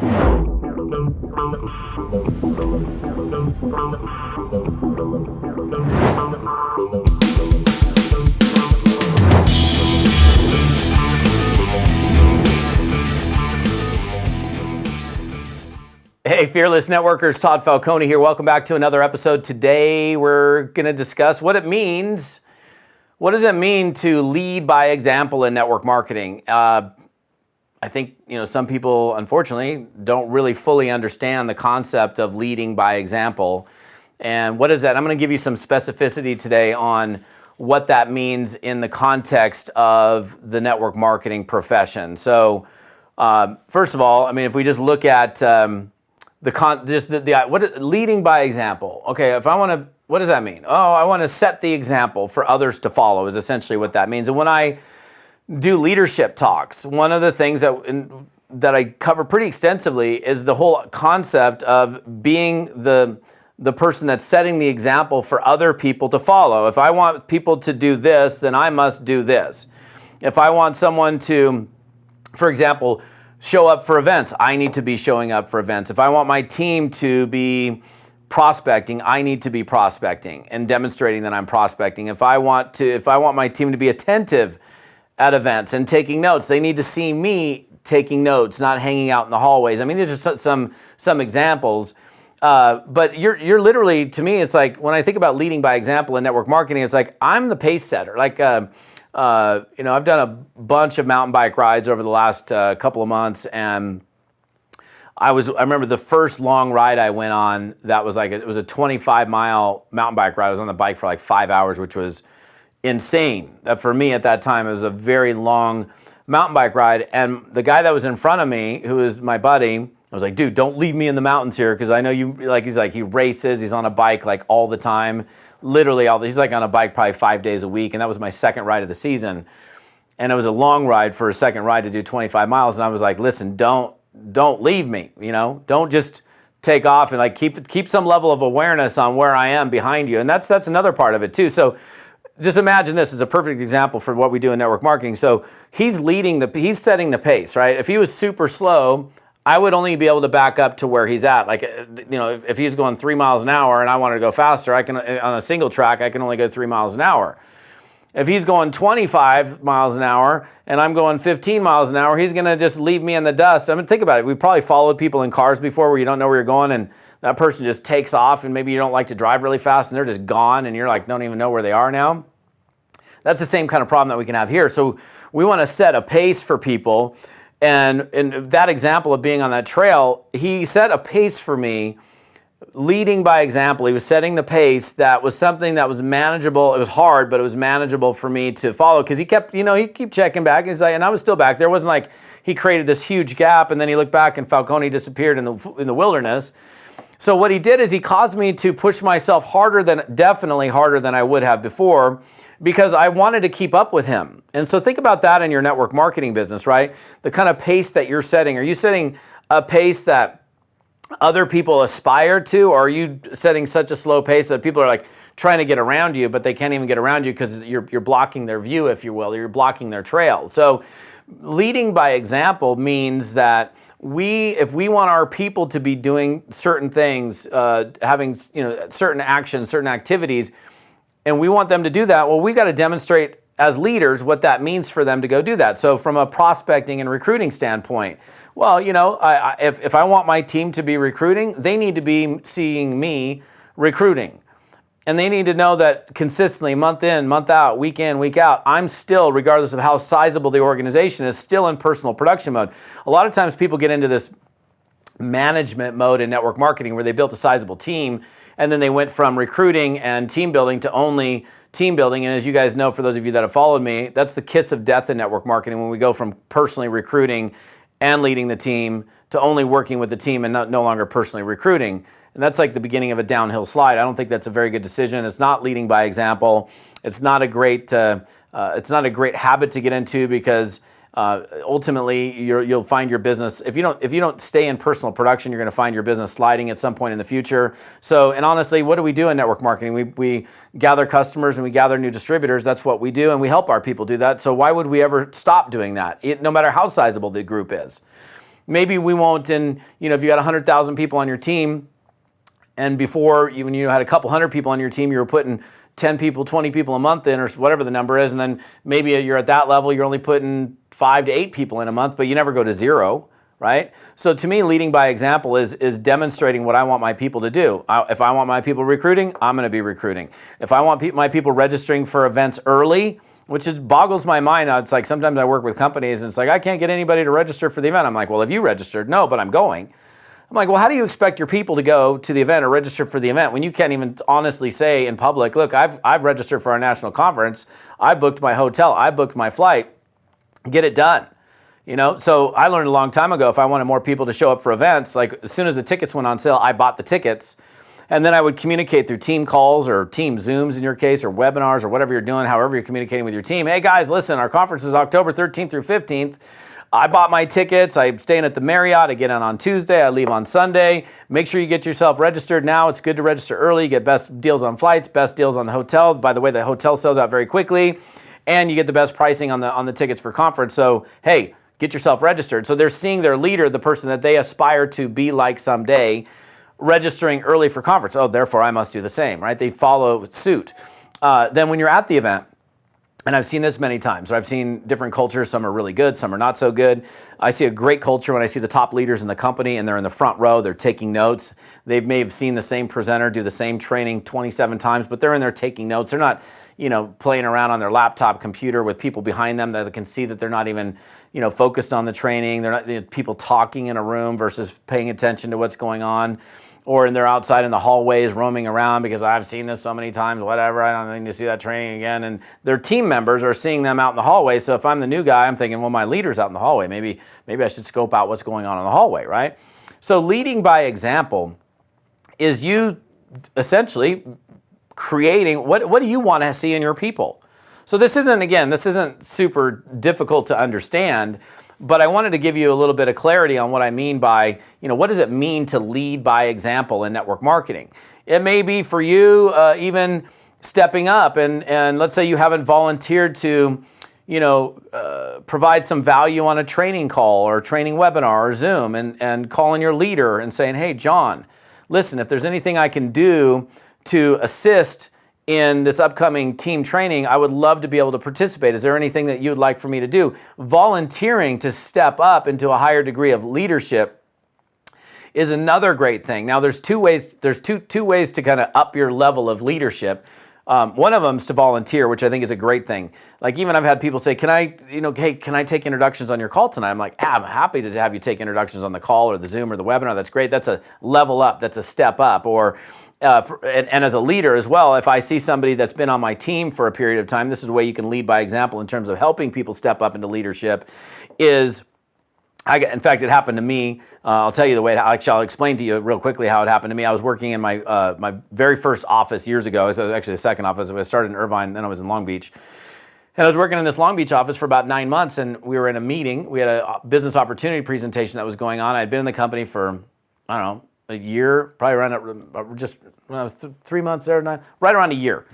Hey, Fearless Networkers, Todd Falcone here. Welcome back to another episode. Today, we're going to discuss what it means. What does it mean to lead by example in network marketing? I think, some people, unfortunately, don't really fully understand the concept of leading by example. And what is that? I'm going to give you some specificity today on what that means in the context of the network marketing profession. So, first of all, if we just look at leading by example. Okay, what does that mean? I want to set the example for others to follow is essentially what that means. And when I do leadership talks, one of the things that I cover pretty extensively is the whole concept of being the person that's setting the example for other people to follow. If I want people to do this, then I must do this. If I want someone to, for example, show up for events, I need to be showing up for events. If I want my team to be prospecting, I need to be prospecting and demonstrating that I'm prospecting. If I want my team to be attentive at events and taking notes, they need to see me taking notes, not hanging out in the hallways. These are some examples. But you're literally, to me, it's like when I think about leading by example in network marketing, it's like I'm the pace setter. I've done a bunch of mountain bike rides over the last couple of months, and I remember the first long ride I went on, it was a 25-mile mountain bike ride. I was on the bike for like 5 hours, which was insane. For me at that time, it was a very long mountain bike ride, and the guy that was in front of me, who was my buddy, I was like, dude, don't leave me in the mountains here, because I know you, he races, he's on a bike like all the time. Literally, he's like on a bike probably 5 days a week, and that was my second ride of the season. And it was a long ride for a second ride to do 25 miles, and I was like, listen, don't leave me, don't just take off, and keep some level of awareness on where I am behind you. And that's another part of it too. So just imagine this is a perfect example for what we do in network marketing. So he's setting the pace, right? If he was super slow, I would only be able to back up to where he's at. If he's going 3 miles an hour and I wanted to go faster, I can, on a single track, I can only go 3 miles an hour. If he's going 25 miles an hour and I'm going 15 miles an hour, he's going to just leave me in the dust. Think about it. We've probably followed people in cars before where you don't know where you're going, and that person just takes off, and maybe you don't like to drive really fast and they're just gone and you're like, don't even know where they are now. That's the same kind of problem that we can have here. So we want to set a pace for people. And in that example of being on that trail, he set a pace for me, leading by example. He was setting the pace that was something that was manageable. It was hard, but it was manageable for me to follow, because he kept checking back. And I was still back there. It wasn't like he created this huge gap and then he looked back and Falcone disappeared in the wilderness. So what he did is he caused me to push myself definitely harder than I would have before, because I wanted to keep up with him. And so think about that in your network marketing business, right? The kind of pace that you're setting. Are you setting a pace that other people aspire to, or are you setting such a slow pace that people are trying to get around you, but they can't even get around you because you're blocking their view, if you will, or you're blocking their trail? So leading by example means that if we want our people to be doing certain things, having certain actions, certain activities, and we want them to do that, well, we got to demonstrate as leaders what that means for them to go do that. So from a prospecting and recruiting standpoint, well, if I want my team to be recruiting, they need to be seeing me recruiting. And they need to know that consistently, month in, month out, week in, week out, I'm still, regardless of how sizable the organization is, still in personal production mode. A lot of times people get into this management mode in network marketing where they built a sizable team, and then they went from recruiting and team building to only team building. And as you guys know, for those of you that have followed me, that's the kiss of death in network marketing, when we go from personally recruiting and leading the team to only working with the team and no longer personally recruiting. And that's like the beginning of a downhill slide. I don't think that's a very good decision. It's not leading by example. It's not a great habit to get into, because ultimately you'll find your business, if you don't stay in personal production, you're going to find your business sliding at some point in the future. So, and honestly, what do we do in network marketing? We gather customers and we gather new distributors. That's what we do, and we help our people do that. So why would we ever stop doing that, no matter how sizable the group is? maybe we won't, if you got 100,000 people on your team, and before, when you had a couple hundred people on your team, you were putting 10 people, 20 people a month in, or whatever the number is, and then maybe you're at that level, you're only putting 5 to 8 people in a month, but you never go to zero, right? So to me, leading by example is demonstrating what I want my people to do. If I want my people recruiting, I'm going to be recruiting. If I want my people registering for events early, which boggles my mind. It's like sometimes I work with companies and it's like, I can't get anybody to register for the event. I'm like, well, have you registered? No, but I'm going. I'm like, well, how do you expect your people to go to the event or register for the event when you can't even honestly say in public, look, I've registered for our national conference. I booked my hotel. I booked my flight. Get it done. So I learned a long time ago, if I wanted more people to show up for events, like as soon as the tickets went on sale, I bought the tickets. And then I would communicate through team calls or team Zooms in your case, or webinars or whatever you're doing, however you're communicating with your team. Hey guys, listen, our conference is October 13th through 15th. I bought my tickets. I'm staying at the Marriott. I get on Tuesday. I leave on Sunday. Make sure you get yourself registered now. It's good to register early. You get best deals on flights, best deals on the hotel. By the way, the hotel sells out very quickly. And you get the best pricing on the tickets for conference. So, hey, get yourself registered. So they're seeing their leader, the person that they aspire to be like someday, registering early for conference. Oh, therefore I must do the same, right? They follow suit. Then when you're at the event, and I've seen this many times. I've seen different cultures. Some are really good. Some are not so good. I see a great culture when I see the top leaders in the company and they're in the front row. They're taking notes. They may have seen the same presenter do the same training 27 times, but they're in there taking notes. They're not, playing around on their laptop computer with people behind them that can see that they're not even, focused on the training. They're not people talking in a room versus paying attention to what's going on. Or they're outside in the hallways roaming around because I've seen this so many times, whatever, I don't need to see that training again. And their team members are seeing them out in the hallway. So if I'm the new guy, I'm thinking, well, my leader's out in the hallway. Maybe I should scope out what's going on in the hallway, right? So leading by example is you essentially creating, what do you want to see in your people? So this isn't super difficult to understand. But I wanted to give you a little bit of clarity on what I mean by, what does it mean to lead by example in network marketing? It may be for you even stepping up and let's say you haven't volunteered to, provide some value on a training call or training webinar or Zoom and calling your leader and saying, hey, John, listen, if there's anything I can do to assist in this upcoming team training, I would love to be able to participate. Is there anything that you would like for me to do? Volunteering to step up into a higher degree of leadership is another great thing. Now, there's two ways to kind of up your level of leadership. One of them is to volunteer, which I think is a great thing. Like even I've had people say, can I take introductions on your call tonight? I'm like, I'm happy to have you take introductions on the call or the Zoom or the webinar. That's great. That's a level up. That's a step up. Or and as a leader as well, if I see somebody that's been on my team for a period of time, this is a way you can lead by example in terms of helping people step up into leadership. In fact, it happened to me. I'll tell you the way. I'll explain to you real quickly how it happened to me. I was working in my very first office years ago. It was actually the second office. I started in Irvine, then I was in Long Beach. And I was working in this Long Beach office for about 9 months, and we were in a meeting. We had a business opportunity presentation that was going on. I'd been in the company for, I don't know, a year, probably around just 3 months there, right around a year.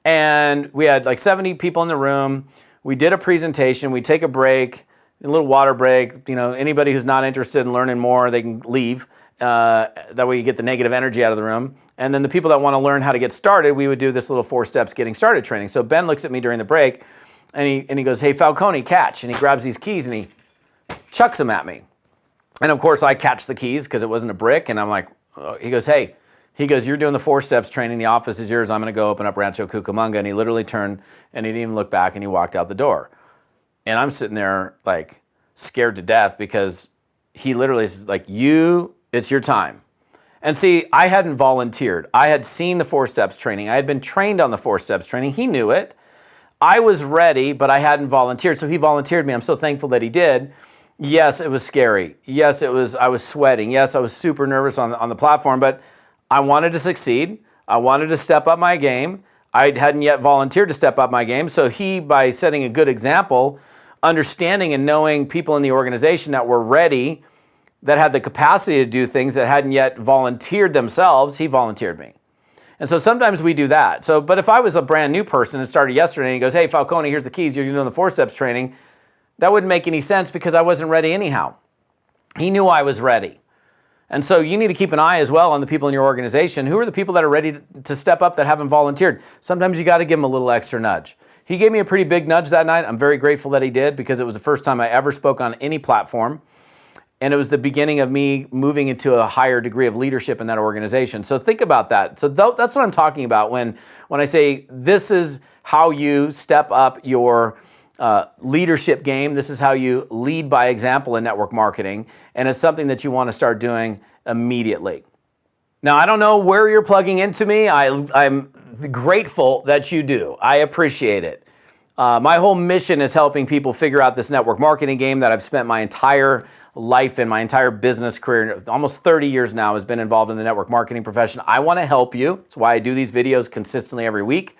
And we had like 70 people in the room. We did a presentation. We take a break, a little water break. Anybody who's not interested in learning more, they can leave. That way you get the negative energy out of the room. And then the people that want to learn how to get started, we would do this little 4 steps getting started training. So Ben looks at me during the break and he goes, hey, Falcone, catch. And he grabs these keys and he chucks them at me. And of course I catch the keys because it wasn't a brick. And I'm like, he goes, you're doing the 4 steps training. The office is yours. I'm going to go open up Rancho Cucamonga. And he literally turned and he didn't even look back and he walked out the door. And I'm sitting there like scared to death because he literally is like, it's your time. And see, I hadn't volunteered. I had seen the 4 steps training. I had been trained on the 4 steps training. He knew it. I was ready, but I hadn't volunteered. So he volunteered me. I'm so thankful that he did. Yes, it was scary. Yes, I was sweating. Yes, I was super nervous on the platform, but I wanted to succeed. I wanted to step up my game. I hadn't yet volunteered to step up my game. So he, by setting a good example, understanding and knowing people in the organization that were ready, that had the capacity to do things that hadn't yet volunteered themselves, he volunteered me. And so sometimes we do that. But if I was a brand new person and started yesterday and he goes, hey, Falcone, here's the keys. You're doing the 4 steps training. That wouldn't make any sense because I wasn't ready anyhow. He knew I was ready. And so you need to keep an eye as well on the people in your organization. Who are the people that are ready to step up that haven't volunteered? Sometimes you got to give them a little extra nudge. He gave me a pretty big nudge that night. I'm very grateful that he did, because it was the first time I ever spoke on any platform. And it was the beginning of me moving into a higher degree of leadership in that organization. So think about that. So that's what I'm talking about when I say this is how you step up your leadership game. This is how you lead by example in network marketing. And it's something that you want to start doing immediately. Now, I don't know where you're plugging into me. I'm grateful that you do. I appreciate it. My whole mission is helping people figure out this network marketing game that I've spent my entire life and my entire business career, almost 30 years now, has been involved in the network marketing profession. I want to help you. That's why I do these videos consistently every week.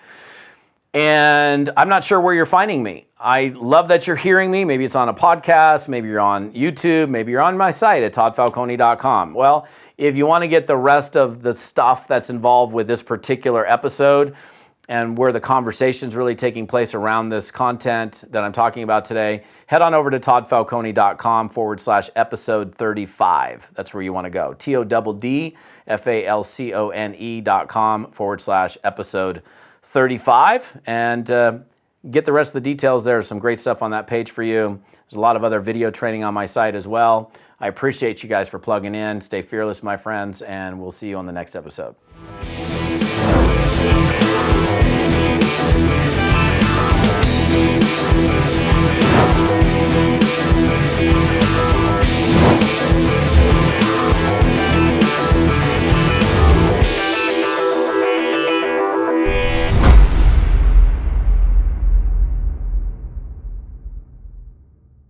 And I'm not sure where you're finding me. I love that you're hearing me. Maybe it's on a podcast, maybe you're on YouTube, maybe you're on my site at toddfalcone.com. Well, if you want to get the rest of the stuff that's involved with this particular episode and where the conversation's really taking place around this content that I'm talking about today, head on over to toddfalcone.com/episode 35. That's where you want to go. toddfalcone.com/episode 35. And get the rest of the details. There's some great stuff on that page for you. There's a lot of other video training on my site as well. I appreciate you guys for plugging in. Stay fearless, my friends, and we'll see you on the next episode.